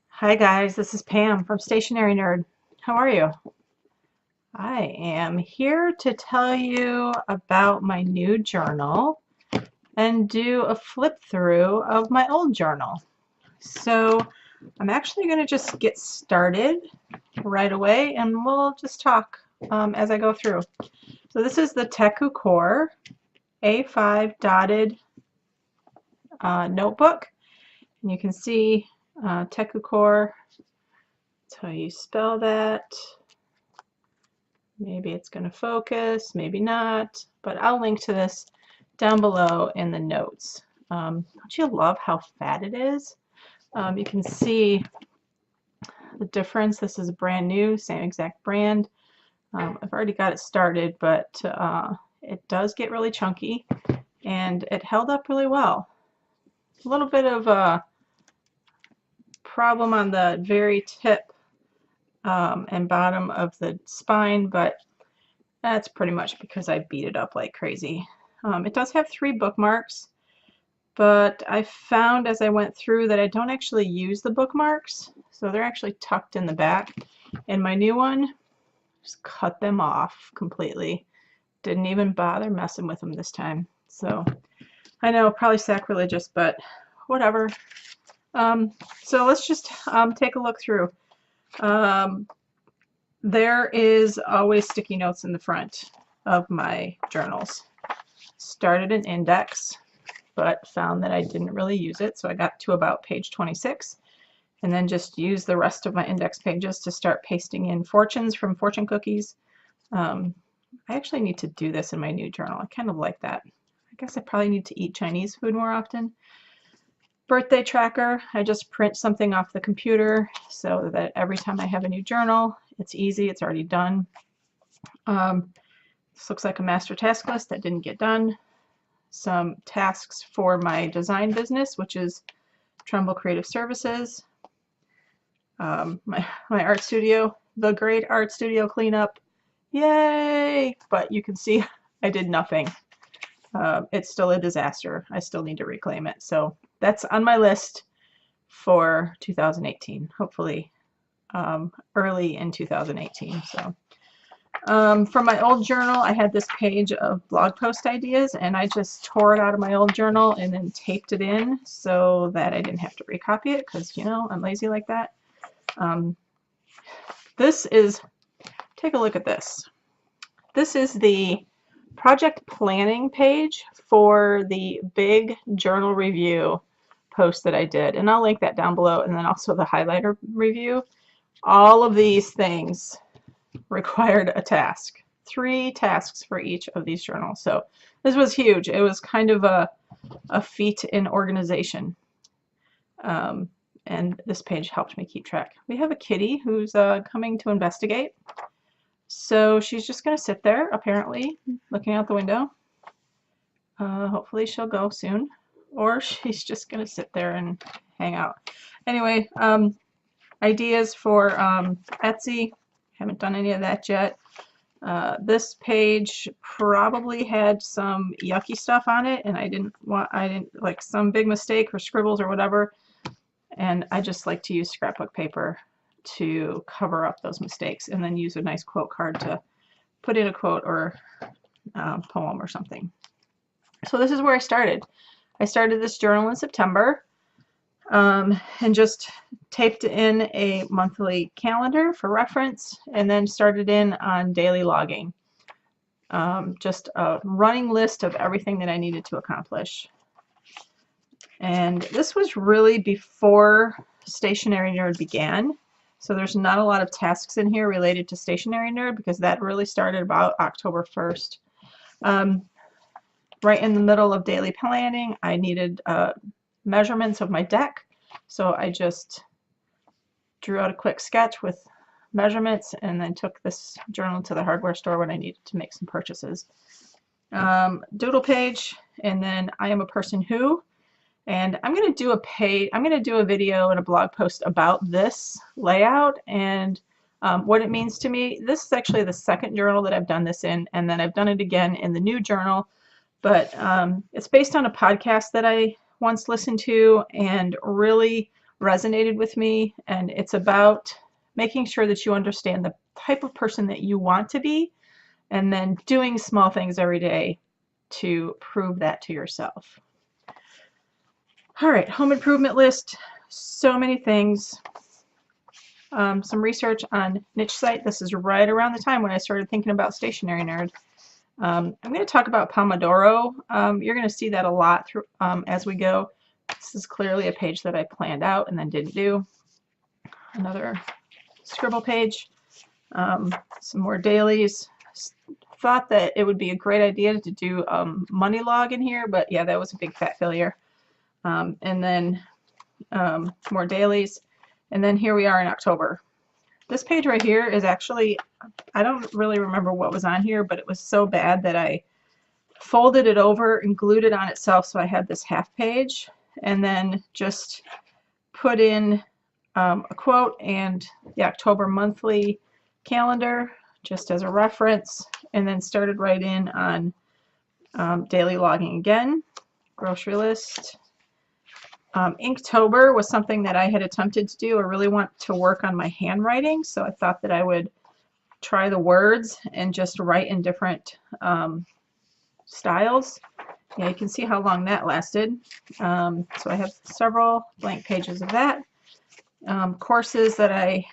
Hi guys, this is Pam from Stationery Nerd. How are you? I am here to tell you about my new journal and do a flip through of my old journal. So I'm actually going to just get started right away and we'll just talk as I go through. So this is the Teku Core A5 dotted notebook. And you can see Teku Core. That's how you spell that. Maybe it's going to focus, maybe not, but I'll link to this down below in the notes. Don't you love how fat it is? You can see the difference. This is brand new, same exact brand. I've already got it started, but it does get really chunky, and it held up really well. A little bit of a problem on the very tip and bottom of the spine, but that's pretty much because I beat it up like crazy. It does have 3 bookmarks, but I found as I went through that I don't actually use the bookmarks, so they're actually tucked in the back. And my new one, just cut them off completely. Didn't even bother messing with them this time. So I know, probably sacrilegious, but whatever. So let's just take a look through. There is always sticky notes in the front of my journals. Started an index, but found that I didn't really use it, so I got to about page 26, and then just used the rest of my index pages to start pasting in fortunes from fortune cookies. I actually need to do this in my new journal. I kind of like that. I guess I probably need to eat Chinese food more often. Birthday tracker, I just print something off the computer so that every time I have a new journal, it's easy, it's already done. This looks like a master task list that didn't get done. Some tasks for my design business, which is Trumbull Creative Services. My art studio, the great art studio cleanup. Yay! But you can see I did nothing. It's still a disaster. I still need to reclaim it. So that's on my list for 2018, hopefully early in 2018. So from my old journal, I had this page of blog post ideas, and I just tore it out of my old journal and then taped it in so that I didn't have to recopy it because, you know, I'm lazy like that. This is, take a look at this. This is the project planning page for the big journal review post that I did, and I'll link that down below, and then also the highlighter review. All of these things required a task. 3 tasks for each of these journals. So this was huge. It was kind of a feat in organization. And this page helped me keep track. We have a kitty who's coming to investigate. So she's just going to sit there, apparently, looking out the window. Hopefully she'll go soon. Or she's just going to sit there and hang out. Anyway, ideas for Etsy. Haven't done any of that yet. This page probably had some yucky stuff on it, and I didn't like some big mistake or scribbles or whatever. And I just like to use scrapbook paper to cover up those mistakes, and then use a nice quote card to put in a quote or poem or something. So this is where I started. I started this journal in September and just taped in a monthly calendar for reference, and then started in on daily logging. Just a running list of everything that I needed to accomplish. And this was really before Stationery Nerd began. So there's not a lot of tasks in here related to Stationery Nerd because that really started about October 1st. Right in the middle of daily planning, I needed measurements of my deck. So I just drew out a quick sketch with measurements and then took this journal to the hardware store when I needed to make some purchases. Doodle page, and then I am a person who. And I'm going to do a video and a blog post about this layout, and What it means to me. This is actually the second journal that I've done this in, and then I've done it again in the new journal. But it's based on a podcast that I once listened to and really resonated with me. And it's about making sure that you understand the type of person that you want to be, and then doing small things every day to prove that to yourself. All right, home improvement list. So many things. Some research on niche site. This is right around the time when I started thinking about Stationery Nerd. I'm going to talk about Pomodoro. You're going to see that a lot through, as we go. This is clearly a page that I planned out and then didn't do. Another scribble page. Some more dailies. Thought that it would be a great idea to do money log in here, but yeah, that was a big fat failure. And then more dailies. And then here we are in October. This page right here is actually, I don't really remember what was on here, but it was so bad that I folded it over and glued it on itself, so I had this half page, and then just put in a quote and the October monthly calendar just as a reference, and then started right in on daily logging again, grocery list. Inktober was something that I had attempted to do. I really want to work on my handwriting, so I thought that I would try the words and just write in different styles. Yeah, you can see how long that lasted. So I have several blank pages of that. Courses that I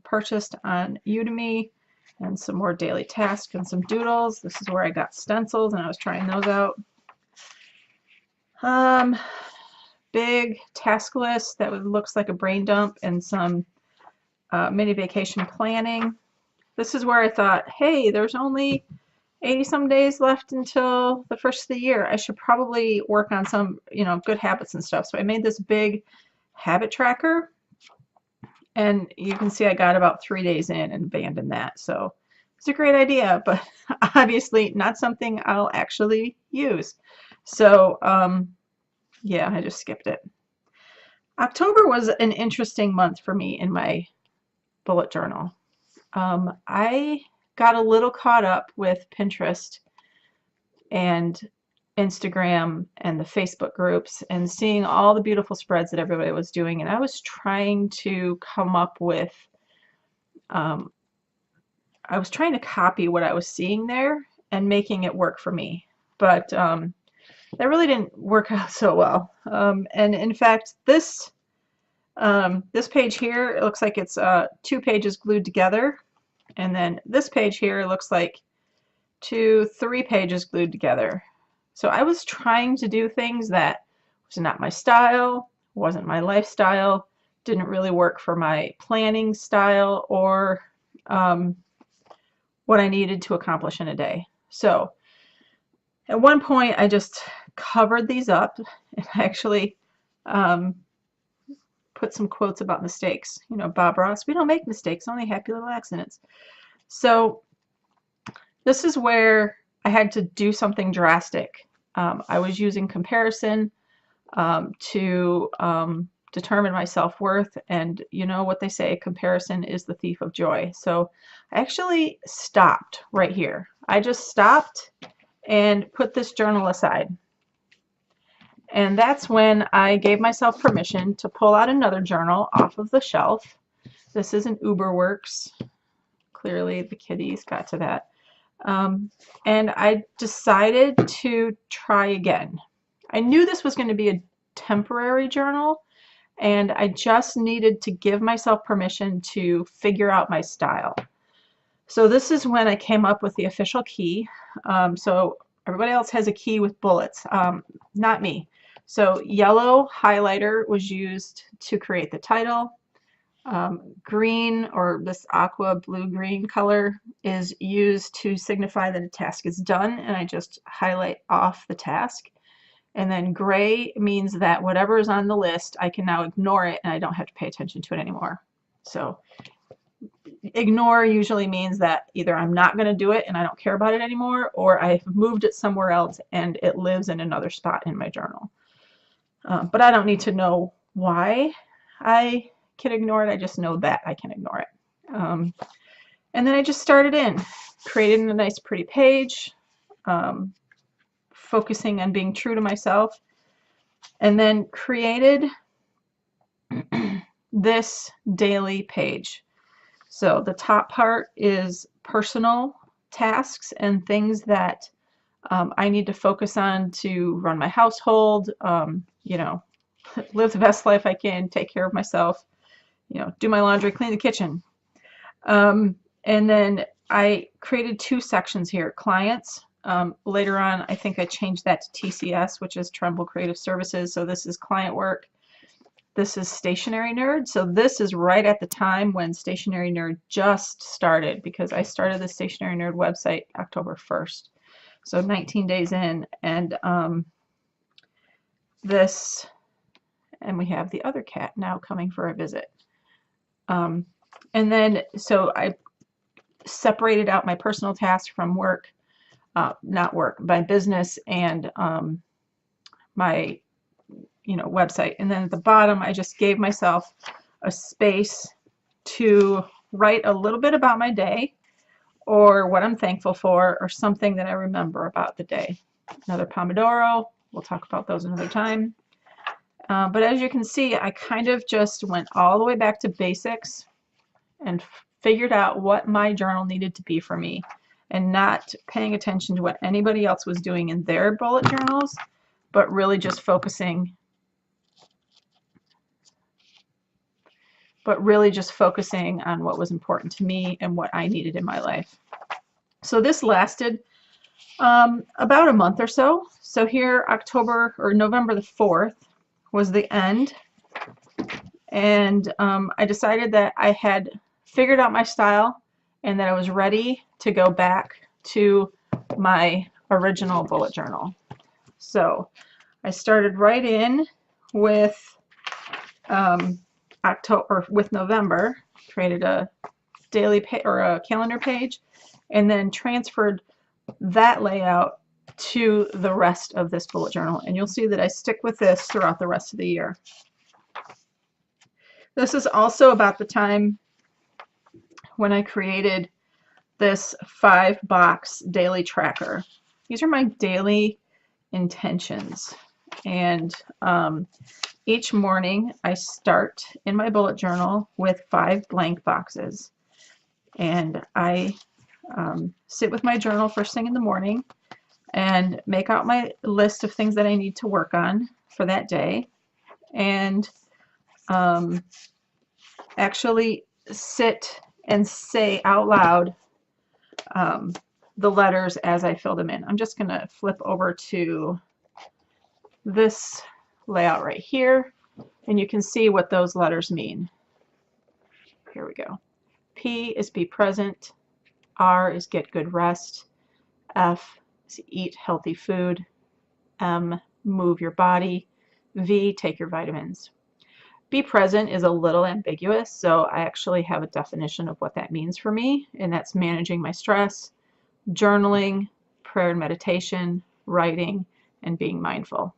purchased on Udemy, and some more daily tasks and some doodles. This is where I got stencils and I was trying those out. Big task list that looks like a brain dump, and some mini vacation planning. This is where I thought, hey, there's only 80 some days left until the first of the year. I should probably work on some, good habits and stuff. So I made this big habit tracker, and you can see I got about 3 days in and abandoned that. So it's a great idea, but obviously not something I'll actually use. So yeah, I just skipped it. October was an interesting month for me in my bullet journal. I got a little caught up with Pinterest and Instagram and the Facebook groups and seeing all the beautiful spreads that everybody was doing, and I was trying to come up with, I was trying to copy what I was seeing there and making it work for me, but that really didn't work out so well. And in fact, this page here, it looks like it's 2 pages glued together, and then this page here looks like 2, 3 pages glued together. So I was trying to do things that was not my style, wasn't my lifestyle, didn't really work for my planning style or what I needed to accomplish in a day. So at one point I just covered these up and actually put some quotes about mistakes. Bob Ross, we don't make mistakes, only happy little accidents. So this is where I had to do something drastic. I was using comparison to determine my self-worth, and you know what they say, comparison is the thief of joy. So I actually stopped right here. I just stopped and put this journal aside. And that's when I gave myself permission to pull out another journal off of the shelf. This is an UberWorks. Clearly the kitties got to that. And I decided to try again. I knew this was going to be a temporary journal, and I just needed to give myself permission to figure out my style. So this is when I came up with the official key. So everybody else has a key with bullets, not me. So yellow highlighter was used to create the title. Green, or this aqua blue-green color, is used to signify that a task is done, and I just highlight off the task. And then gray means that whatever is on the list, I can now ignore it and I don't have to pay attention to it anymore. So ignore usually means that either I'm not going to do it and I don't care about it anymore, or I've moved it somewhere else and it lives in another spot in my journal. But I don't need to know why I can ignore it. I just know that I can ignore it. And then I just started created a nice pretty page, focusing on being true to myself, and then created this daily page. So the top part is personal tasks and things that I need to focus on to run my household, you know, live the best life I can, take care of myself, you know, do my laundry, clean the kitchen. And then I created 2 sections here, clients. Later on, I think I changed that to TCS, which is Trumbull Creative Services. So this is client work. This is Stationery Nerd. So this is right at the time when Stationery Nerd just started, because I started the Stationery Nerd website October 1st. So 19 days in, and this, and we have the other cat now coming for a visit. And then, so I separated out my personal tasks from work, not work, my business and my, you know, website. And then at the bottom, I just gave myself a space to write a little bit about my day, or what I'm thankful for, or something that I remember about the day. Another Pomodoro, we'll talk about those another time. But as you can see, I kind of just went all the way back to basics and figured out what my journal needed to be for me, and not paying attention to what anybody else was doing in their bullet journals, but really just focusing on what was important to me and what I needed in my life. So this lasted about a month or so. So here, November the 4th was the end. And I decided that I had figured out my style and that I was ready to go back to my original bullet journal. So I started right in with November, created a daily or a calendar page, and then transferred that layout to the rest of this bullet journal. And you'll see that I stick with this throughout the rest of the year. This is also about the time when I created this 5-box daily tracker. These are my daily intentions. And each morning I start in my bullet journal with 5 blank boxes. And I sit with my journal first thing in the morning and make out my list of things that I need to work on for that day, and actually sit and say out loud the letters as I fill them in. I'm just going to flip over to this layout right here, and you can see what those letters mean. Here we go. P is be present. R is get good rest. F is eat healthy food. M, move your body. V, take your vitamins. Be present is a little ambiguous, so I actually have a definition of what that means for me, and that's managing my stress, journaling, prayer and meditation, writing, and being mindful.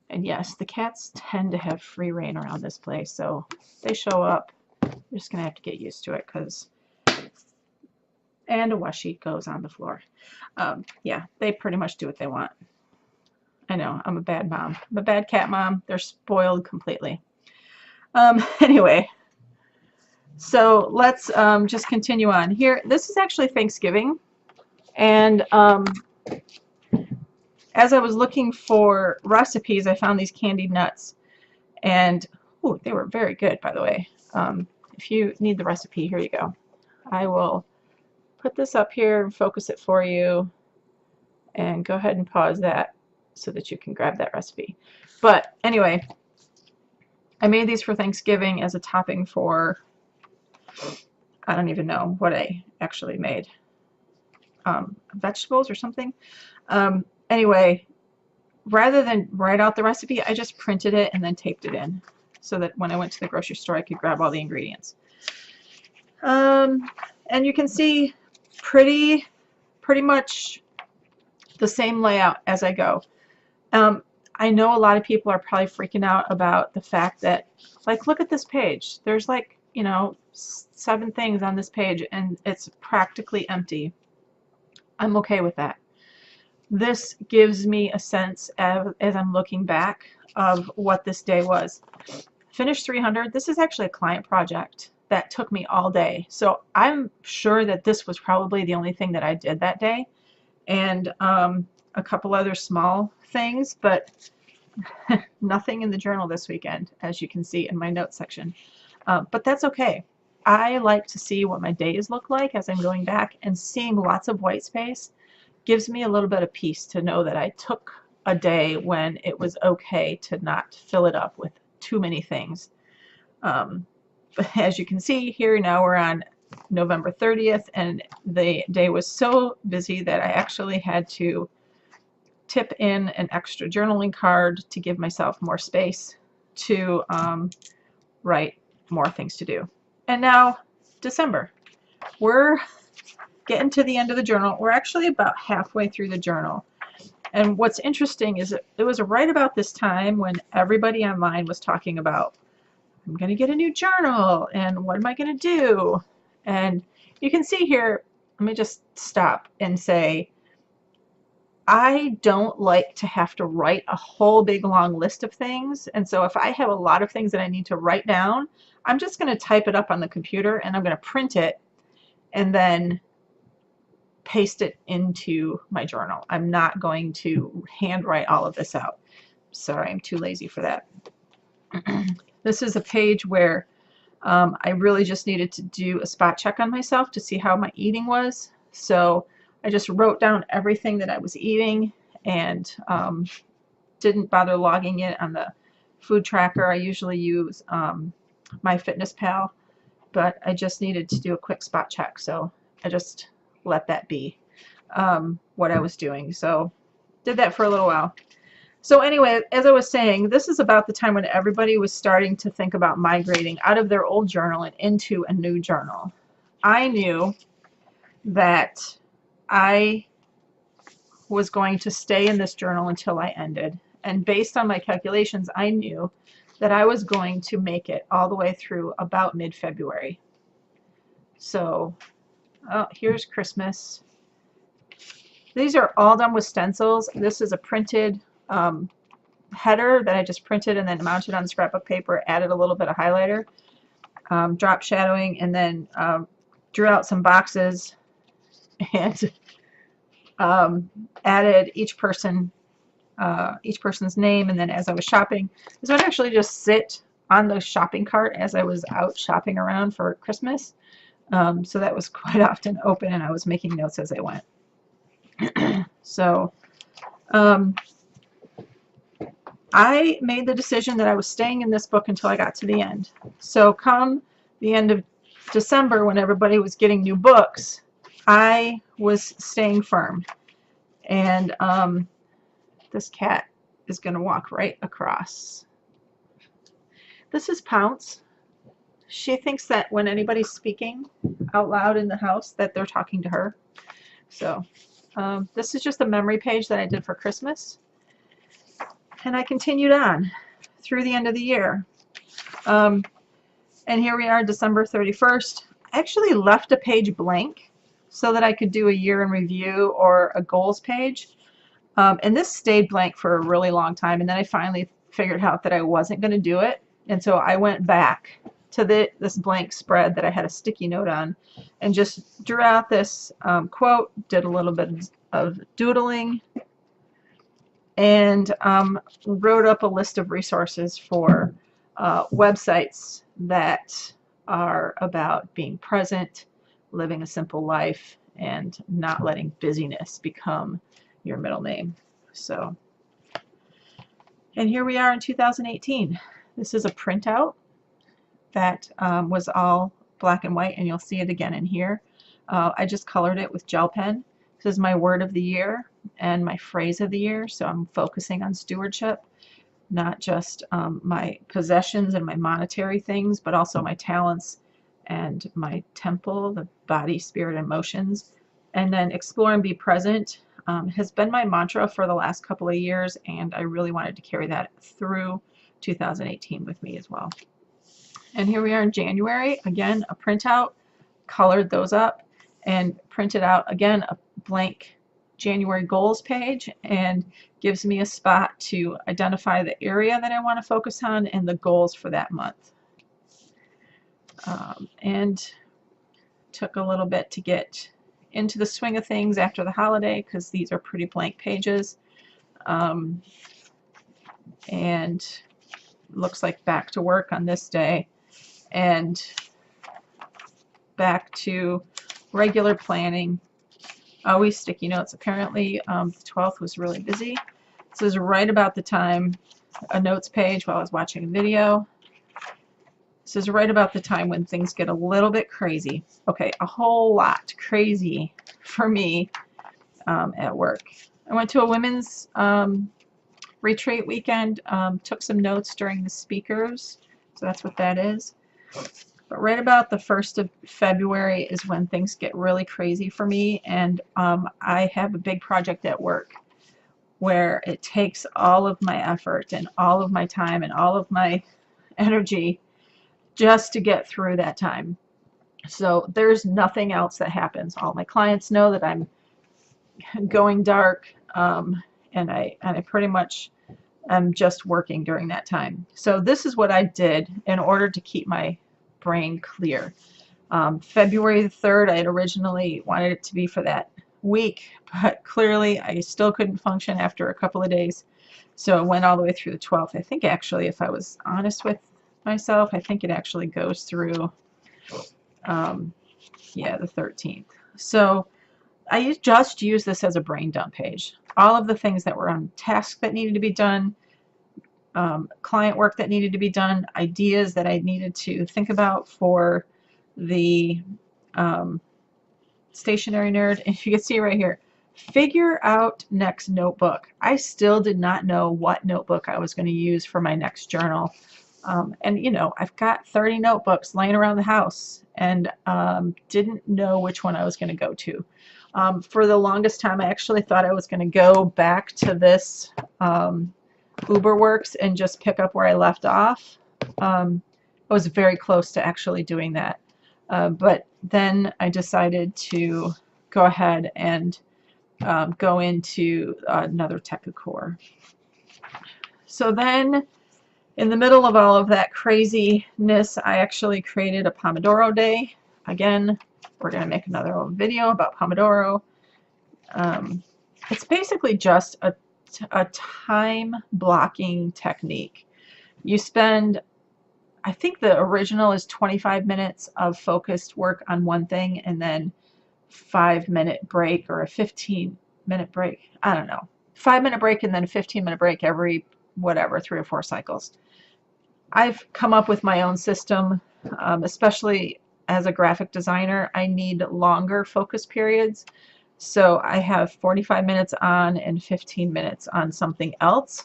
And yes, the cats tend to have free reign around this place, so they show up. We're just going to have to get used to it, and a wash sheet goes on the floor. Yeah, they pretty much do what they want. I know, I'm a bad mom. I'm a bad cat mom. They're spoiled completely. Anyway, so let's just continue on here. This is actually Thanksgiving, and as I was looking for recipes, I found these candied nuts, and ooh, they were very good, by the way. If you need the recipe, here you go. I will put this up here and focus it for you, and go ahead and pause that so that you can grab that recipe. But anyway, I made these for Thanksgiving as a topping for, I don't even know what I actually made, vegetables or something. Anyway, rather than write out the recipe, I just printed it and then taped it in so that when I went to the grocery store, I could grab all the ingredients. And you can see pretty much the same layout as I go. I know a lot of people are probably freaking out about the fact that, like, look at this page. There's like, you know, 7 things on this page and it's practically empty. I'm okay with that. This gives me a sense of, as I'm looking back, of what this day was. Finish 300. This is actually a client project that took me all day. So I'm sure that this was probably the only thing that I did that day, and a couple other small things, but nothing in the journal this weekend, as you can see in my notes section. But that's okay. I like to see what my days look like as I'm going back, and seeing lots of white space gives me a little bit of peace to know that I took a day when it was okay to not fill it up with too many things. But as you can see here, now we're on November 30th, and the day was so busy that I actually had to tip in an extra journaling card to give myself more space to write more things to do. And now December. We're getting to the end of the journal. We're actually about halfway through the journal. And what's interesting is it was right about this time when everybody online was talking about, I'm going to get a new journal and what am I going to do? And you can see here, let me just stop and say, I don't like to have to write a whole big long list of things. And so if I have a lot of things that I need to write down, I'm just going to type it up on the computer and I'm going to print it and then paste it into my journal. I'm not going to handwrite all of this out. Sorry, I'm too lazy for that. This is a page where I really just needed to do a spot check on myself to see how my eating was. So I just wrote down everything that I was eating and didn't bother logging it on the food tracker. I usually use MyFitnessPal, but I just needed to do a quick spot check. So I just let that be what I was doing. So did that for a little while. So anyway, as I was saying, this is about the time when everybody was starting to think about migrating out of their old journal and into a new journal. I knew that I was going to stay in this journal until I ended. And based on my calculations, I knew that I was going to make it all the way through about mid-February. So here's Christmas. These are all done with stencils. This is a printed header that I just printed and then mounted on scrapbook paper, added a little bit of highlighter, drop shadowing, and then drew out some boxes and added each person's name. And then as I was shopping, this would actually just sit on the shopping cart as I was out shopping around for Christmas. So that was quite often open and I was making notes as I went. So I made the decision that I was staying in this book until I got to the end. So come the end of December, when everybody was getting new books, I was staying firm. And this cat is going to walk right across. This is Pounce. She thinks that when anybody's speaking out loud in the house that they're talking to her. So this is just a memory page that I did for Christmas. And I continued on through the end of the year. And here we are, December 31st. I actually left a page blank so that I could do a year in review or a goals page. And this stayed blank for a really long time. And then I finally figured out that I wasn't going to do it. And so I went back to this blank spread that I had a sticky note on and just drew out this quote, did a little bit of doodling, and wrote up a list of resources for websites that are about being present, living a simple life, and not letting busyness become your middle name. So, and here we are in 2018. This is a printout that was all black and white, and you'll see it again in here. I just colored it with gel pen. This is my word of the year and my phrase of the year, so I'm focusing on stewardship, not just my possessions and my monetary things, but also my talents and my temple, the body, spirit, and emotions. And then explore and be present has been my mantra for the last couple of years, and I really wanted to carry that through 2018 with me as well. And here we are in January. Again, a printout, colored those up, and printed out again a blank January goals page, and gives me a spot to identify the area that I want to focus on and the goals for that month. And took a little bit to get into the swing of things after the holiday, because these are pretty blank pages. And looks like back to work on this day, and back to regular planning. Always sticky notes. Apparently the 12th was really busy. This is right about the time, a notes page while I was watching a video. This is right about the time when things get a little bit crazy. Okay, a whole lot crazy for me at work. I went to a women's retreat weekend, took some notes during the speakers, so that's what that is. But right about the 1st of February is when things get really crazy for me, and I have a big project at work where it takes all of my effort and all of my time and all of my energy just to get through that time. So there's nothing else that happens. All my clients know that I'm going dark, and I pretty much am just working during that time. So this is what I did in order to keep my brain clear. February the 3rd, I had originally wanted it to be for that week, but clearly I still couldn't function after a couple of days. So it went all the way through the 12th. I think actually, if I was honest with myself, I think it actually goes through, yeah, the 13th. So I just used this as a brain dump page. All of the things that were on task that needed to be done, client work that needed to be done, ideas that I needed to think about for the stationary nerd. And you can see right here, figure out next notebook. I still did not know what notebook I was going to use for my next journal. And you know, I've got 30 notebooks laying around the house, and didn't know which one I was going to go to. For the longest time, I actually thought I was going to go back to this UberWorks and just pick up where I left off. I was very close to actually doing that. But then I decided to go ahead and go into another Core. So then, in the middle of all of that craziness, I actually created a Pomodoro day. Again, we're going to make another video about Pomodoro. It's basically just a time blocking technique. You spend, I think the original is 25 minutes of focused work on one thing, and then 5-minute break or a 15-minute break. I don't know. 5-minute break and then a 15-minute break every, whatever, 3 or 4 cycles. I've come up with my own system, especially as a graphic designer. I need longer focus periods. So I have 45 minutes on and 15 minutes on something else.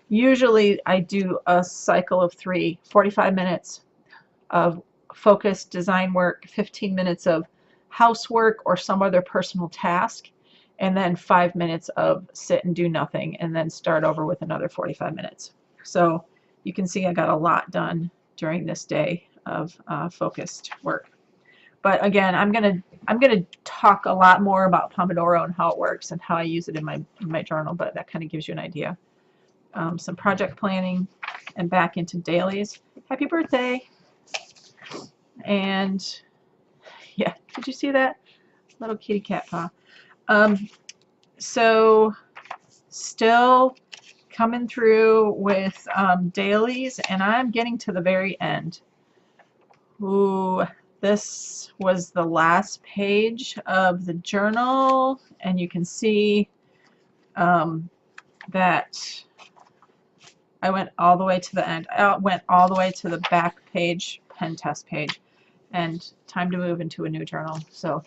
Usually I do a cycle of 3, 45 minutes of focused design work, 15 minutes of housework or some other personal task, and then 5 minutes of sit and do nothing, and then start over with another 45 minutes. So you can see I got a lot done during this day of focused work. But again, I'm gonna talk a lot more about Pomodoro and how it works and how I use it in my journal, but that kind of gives you an idea. Some project planning, and back into dailies. Happy birthday! And yeah, did you see that little kitty cat paw? So still coming through with dailies, and I'm getting to the very end. Ooh, this was the last page of the journal, and you can see that I went all the way to the end. I went all the way to the back page, pen test page, and time to move into a new journal. So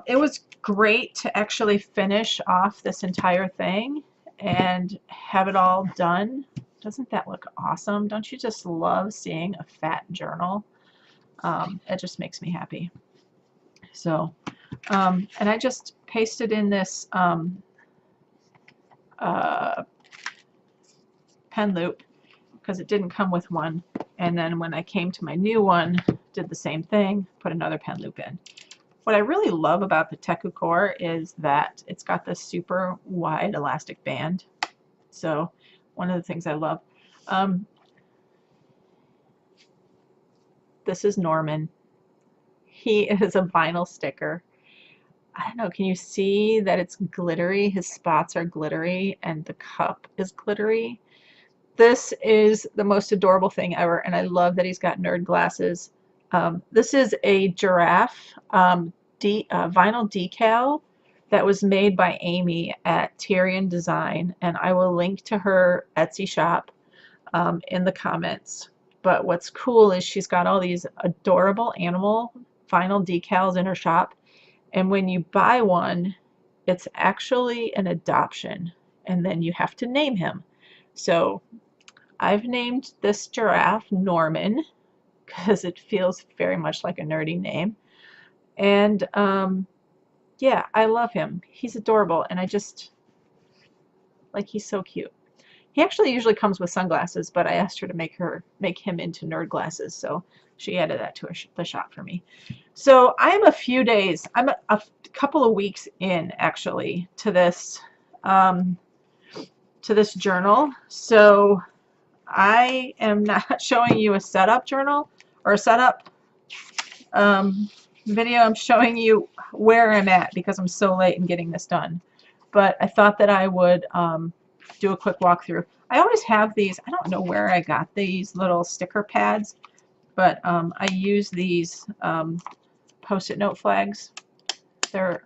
it was great to actually finish off this entire thing and have it all done. Doesn't that look awesome? Don't you just love seeing a fat journal? It just makes me happy. So, and I just pasted in this pen loop, because it didn't come with one. And then when I came to my new one, did the same thing, put another pen loop in. What I really love about the Teku Core is that it's got this super wide elastic band. So one of the things I love. This is Norman. He is a vinyl sticker. I don't know, can you see that it's glittery? His spots are glittery and the cup is glittery. This is the most adorable thing ever, and I love that he's got nerd glasses. This is a giraffe vinyl decal that was made by Amy at Tyrian Design, and I will link to her Etsy shop in the comments. But what's cool is she's got all these adorable animal vinyl decals in her shop, and when you buy one, it's actually an adoption, and then you have to name him. So I've named this giraffe Norman because it feels very much like a nerdy name. And yeah, I love him. He's adorable, and I just, like, he's so cute. He actually usually comes with sunglasses, but I asked her to make him into nerd glasses, so she added that to the shop for me. So I'm a few days, I'm a couple of weeks in actually to this journal. So I am not showing you a setup journal or a setup video. I'm showing you where I'm at because I'm so late in getting this done. But I thought that I would do a quick walkthrough. I always have these, I don't know where I got these little sticker pads, but I use these Post-it note flags. They're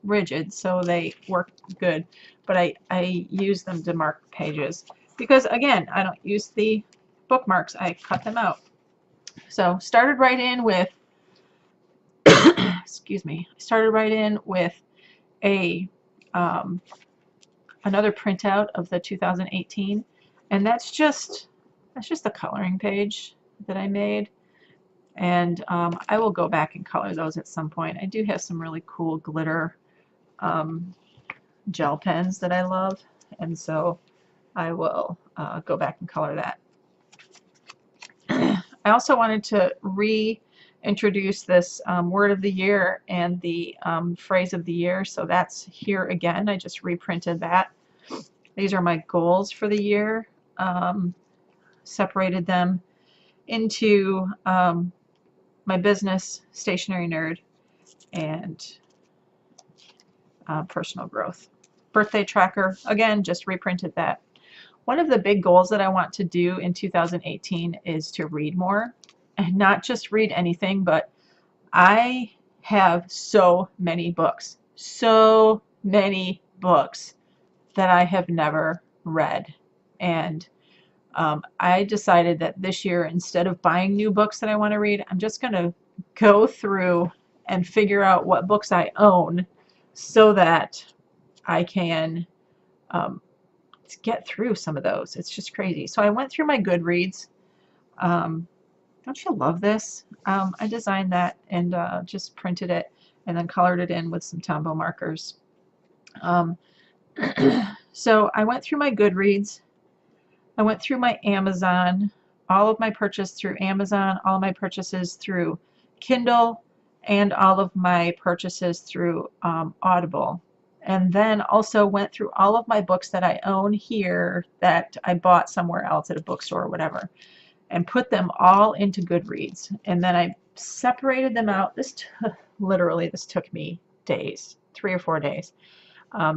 rigid, so they work good, but I use them to mark pages because, again, I don't use the bookmarks. I cut them out. So started right in with excuse me, started right in with a another printout of the 2018, and that's just a coloring page that I made, and I will go back and color those at some point. I do have some really cool glitter gel pens that I love, and so I will go back and color that. I also wanted to reintroduce this word of the year and the phrase of the year, so that's here again. I just reprinted that. These are my goals for the year. Separated them into my business, stationary nerd, and personal growth. Birthday tracker, again, just reprinted that. One of the big goals that I want to do in 2018 is to read more, and not just read anything, but I have so many books that I have never read. And I decided that this year, instead of buying new books that I want to read, I'm just going to go through and figure out what books I own so that I can get through some of those. It's just crazy. So I went through my Goodreads. Don't you love this? I designed that and just printed it and then colored it in with some Tombow markers. So I went through my Goodreads. I went through my Amazon, all of my purchases through Amazon, all of my purchases through Kindle, and all of my purchases through Audible. And then also went through all of my books that I own here that I bought somewhere else at a bookstore or whatever, and put them all into Goodreads. And then I separated them out. Literally, this took me days, 3 or 4 days.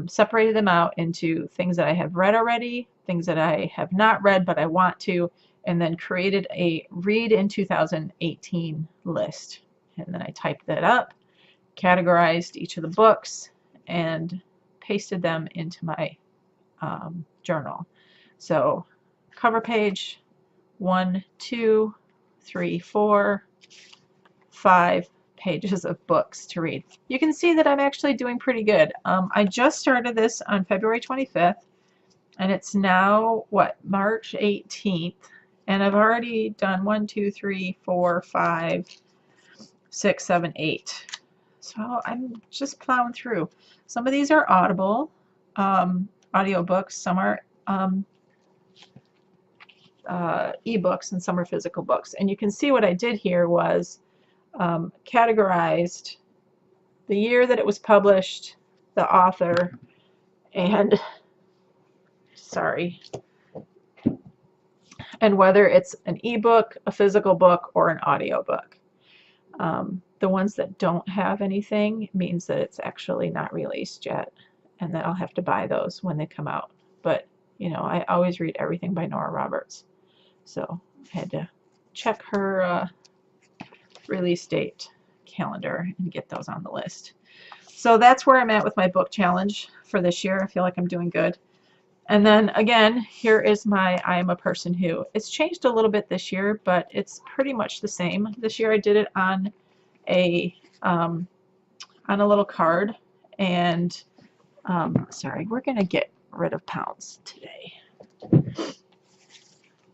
Separated them out into things that I have read already, things that I have not read but I want to, and then created a read in 2018 list. And then I typed that up, categorized each of the books, and pasted them into my journal. So cover page 1, 2, 3, 4, 5 pages of books to read. You can see that I'm actually doing pretty good. I just started this on February 25th, and it's now, what, March 18th, and I've already done 1, 2, 3, 4, 5, 6, 7, 8. So I'm just plowing through. Some of these are Audible audiobooks. Some are ebooks and some are physical books. And you can see what I did here was categorized the year that it was published, the author, and and whether it's an ebook, a physical book, or an audio book. The ones that don't have anything means that it's actually not released yet, and that I'll have to buy those when they come out. But you know, I always read everything by Nora Roberts, so I had to check her release date calendar and get those on the list. So that's where I'm at with my book challenge for this year. I feel like I'm doing good. And then again, here is my I Am a Person Who. It's changed a little bit this year, but it's pretty much the same. This year I did it on a little card, and sorry, we're gonna get rid of Pounce today.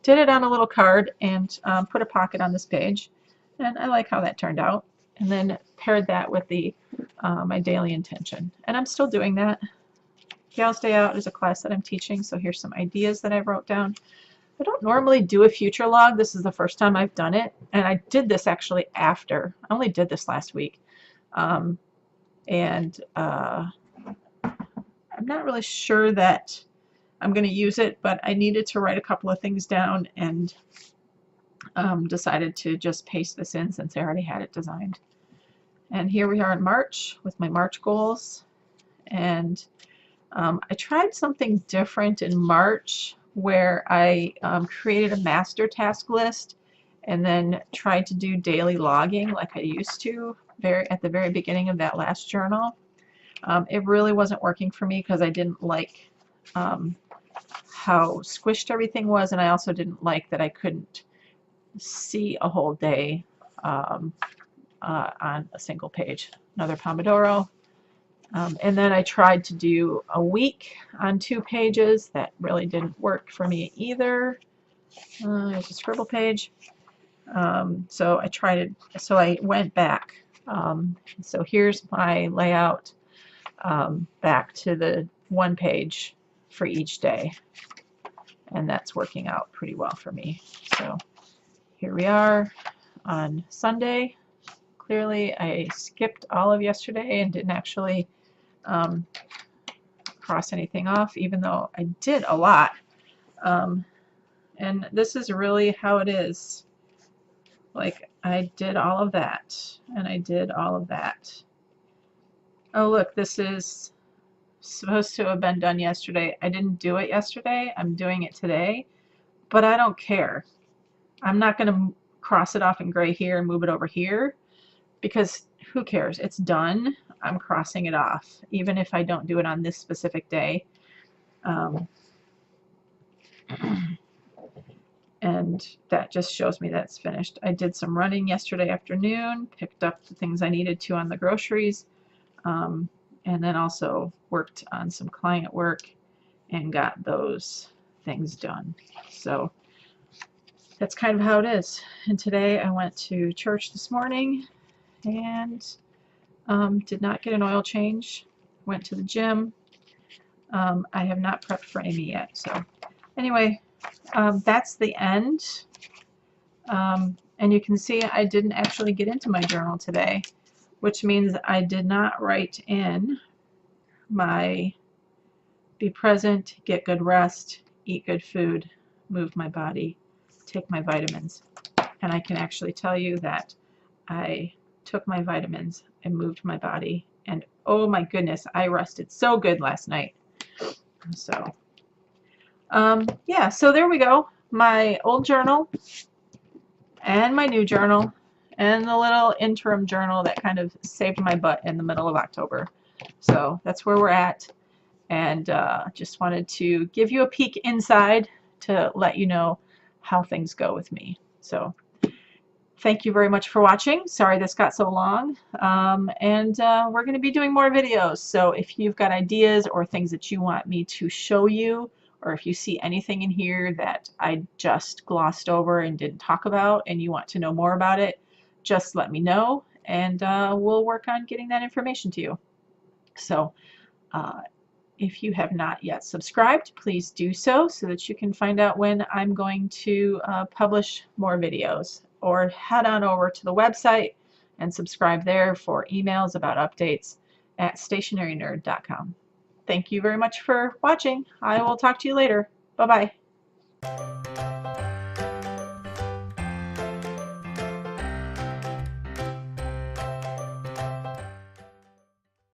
Did it on a little card and put a pocket on this page, and I like how that turned out. And then paired that with the my daily intention, and I'm still doing that. Gals Day Out is a class that I'm teaching, so here's some ideas that I wrote down. I don't normally do a future log. This is the first time I've done it, and I did this actually after. I only did this last week, and I'm not really sure that I'm going to use it, but I needed to write a couple of things down and decided to just paste this in since I already had it designed. And here we are in March with my March goals, and I tried something different in March where I created a master task list and then tried to do daily logging like I used to at the very beginning of that last journal. It really wasn't working for me because I didn't like how squished everything was, and I also didn't like that I couldn't see a whole day on a single page. Another Pomodoro. And then I tried to do a week on 2 pages. That really didn't work for me either. There's a scribble page. So I went back. So here's my layout back to the 1 page for each day. And that's working out pretty well for me. So here we are on Sunday. Clearly I skipped all of yesterday and didn't actually cross anything off, even though I did a lot. And this is really how it is. Like, I did all of that, and I did all of that. Oh, look, this is supposed to have been done yesterday. I didn't do it yesterday. I'm doing it today, but I don't care. I'm not going to cross it off in gray here and move it over here, because who cares? It's done. I'm crossing it off, even if I don't do it on this specific day. And that just shows me that it's finished. I did some running yesterday afternoon, picked up the things I needed to on the groceries, and then also worked on some client work and got those things done. So that's kind of how it is. And today I went to church this morning and did not get an oil change. Went to the gym. I have not prepped for Amy yet. So anyway, that's the end. And you can see I didn't actually get into my journal today, which means I did not write in my be present, get good rest, eat good food, move my body, take my vitamins. And I can actually tell you that I took my vitamins and moved my body, and oh my goodness, I rested so good last night. So yeah, so there we go. My old journal and my new journal and the little interim journal that kind of saved my butt in the middle of October. So that's where we're at, and just wanted to give you a peek inside to let you know how things go with me. So thank you very much for watching. Sorry this got so long, and we're going to be doing more videos. So if you've got ideas or things that you want me to show you, or if you see anything in here that I just glossed over and didn't talk about and you want to know more about it, just let me know, and we'll work on getting that information to you. So If you have not yet subscribed, please do so that you can find out when I'm going to publish more videos, or head on over to the website and subscribe there for emails about updates at stationarynerd.com. Thank you very much for watching. I will talk to you later. Bye-bye.